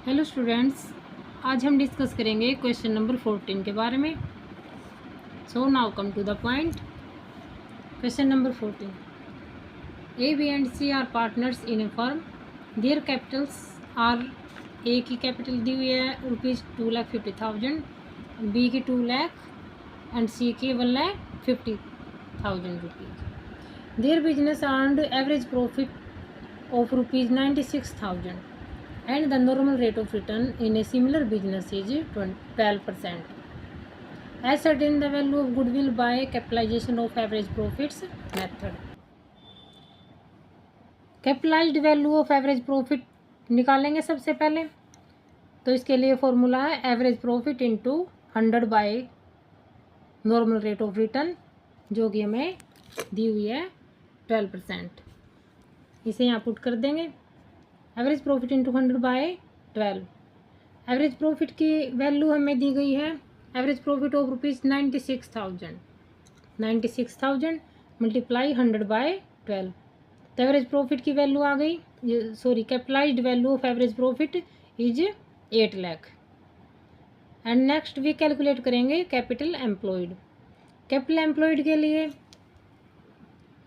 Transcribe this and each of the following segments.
Hello students, आज हम discuss करेंगे क्वेश्चन नंबर 14 के बारे में। So now come to the point. Question number 14, A B and C are partners in a firm. Their capitals are, A की capital दी हुई है ₹2,50,000, बी की 2 लाख एंड सी की 1,50,000 rupees. Their business earned average profit of ₹96,000 and the normal rate of return in a similar business is 12%. Ascertain the value of goodwill by capitalization of average profits method. Capitalised value of average profit निकालेंगे सबसे पहले। तो इसके लिए formula है average profit into 100 by normal rate of return, जो कि हमें दी हुई है 12%। इसे यहाँ पुट कर देंगे। Average profit into 100 by 12। Average profit की वैल्यू हमें दी गई है, average profit of ₹96,000। 96,000 multiply 100 by 12, तो एवरेज प्रॉफिट की वैल्यू आ गई, capitalised value of average profit is 8 lakh. And next we calculate करेंगे कैपिटल एम्प्लॉयड। कैपिटल एम्प्लॉयड के लिए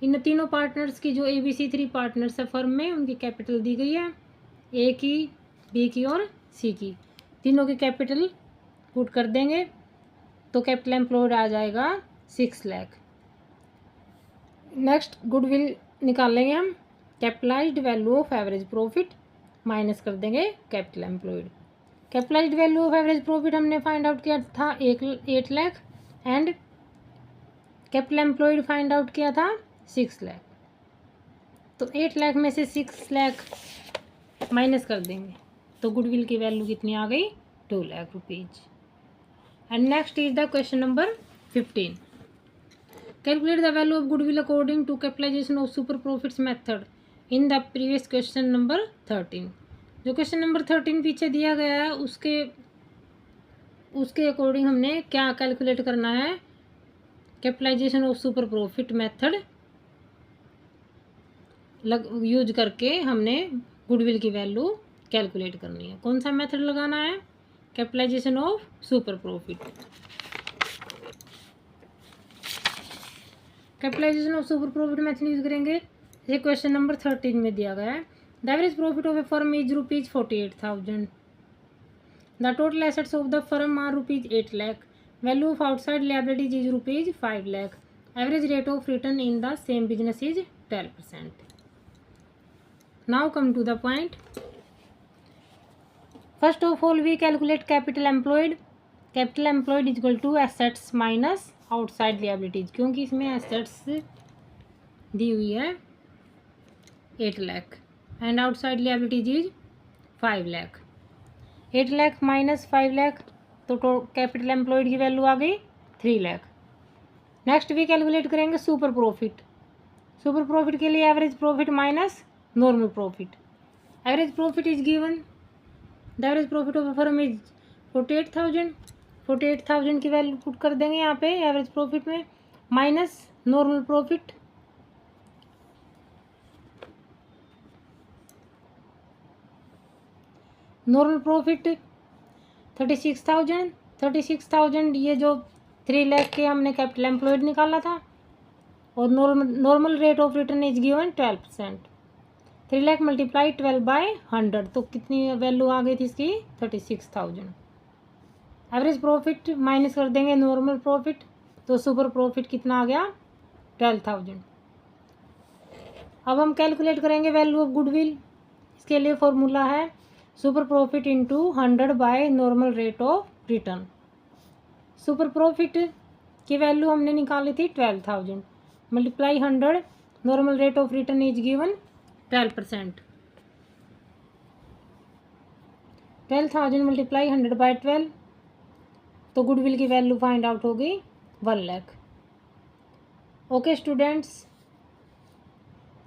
इन तीनों पार्टनर्स की, जो ABC 3 पार्टनर्स है फर्म में, उनकी कैपिटल दी गई है, ए की, बी की और सी की। तीनों की कैपिटल पुट कर देंगे तो कैपिटल एम्प्लॉयड आ जाएगा 6 लाख। नेक्स्ट गुडविल निकालेंगे हम। Capitalised value of average profit minus कर देंगे capital employed. Capitalised value of average profit हमने फाइंड आउट किया था 8 lakh and capital employed find out किया था 6 लाख। तो 8 लाख में से 6 लाख माइनस कर देंगे तो गुडविल की वैल्यू कितनी आ गई, 2 lakh rupees. And next is the question number 15। Calculate the value of goodwill according to capitalisation of super profits method in the previous question number 13। जो क्वेश्चन नंबर 13 पीछे दिया गया है उसके अकॉर्डिंग हमने क्या कैलकुलेट करना है, capitalisation of super profit method use करके हमने गुडविल की वैल्यू कैलकुलेट करनी है। कौन सा मेथड लगाना है, capitalisation of super profit. Capitalisation of super profit method use करेंगे। ये क्वेश्चन नंबर 13 में दिया गया है। The average profit of a firm is ₹48,000। The total assets of the firm are ₹8 lakh. Value of outside liabilities is ₹5 lakh. Average rate of return in the same business is 12%. Now come to the point. First of all, we calculate capital employed. Capital employed is equal to assets minus outside liabilities, क्योंकि इसमें assets दी हुई है 8 lakh and outside liabilities is 5 lakh. 8 lakh minus 5 lakh तो capital employed की value आ गई 3 lakh. Next we calculate करेंगे super profit. Super profit के लिए average profit minus normal profit. Average profit is given, the average profit of firm is 48,000। 48,000 की वैल्यू पुट कर देंगे यहाँ पे एवरेज प्रॉफिट में, minus normal profit. Normal profit 36,000। 36,000 ये जो 3 लाख के हमने कैपिटल एम्प्लॉयड निकाला था, और normal rate of return is given 12%। 3 lakh multiply 12 by 100, तो कितनी वैल्यू आ गई थी इसकी, 36,000। एवरेज प्रॉफिट माइनस कर देंगे नॉर्मल प्रॉफिट, तो सुपर प्रॉफिट कितना आ गया, 12,000। अब हम कैलकुलेट करेंगे वैल्यू ऑफ गुडविल। इसके लिए फॉर्मूला है super profit into 100 by normal rate of return. Super profit की वैल्यू हमने निकाली थी 12,000 multiply 100, normal rate of return is given 12%। 12,000 multiply 100 by 12, तो गुडविल की वैल्यू फाइंड आउट हो गई 1 लाख। ओके स्टूडेंट्स,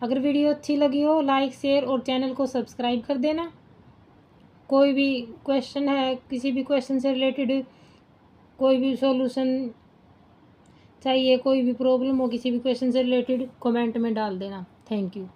अगर वीडियो अच्छी लगी हो लाइक शेयर और चैनल को सब्सक्राइब कर देना। कोई भी क्वेश्चन है, किसी भी क्वेश्चन से रिलेटेड कोई भी सॉल्यूशन चाहिए, कोई भी प्रॉब्लम हो किसी भी क्वेश्चन से रिलेटेड, कमेंट में डाल देना। Thank you.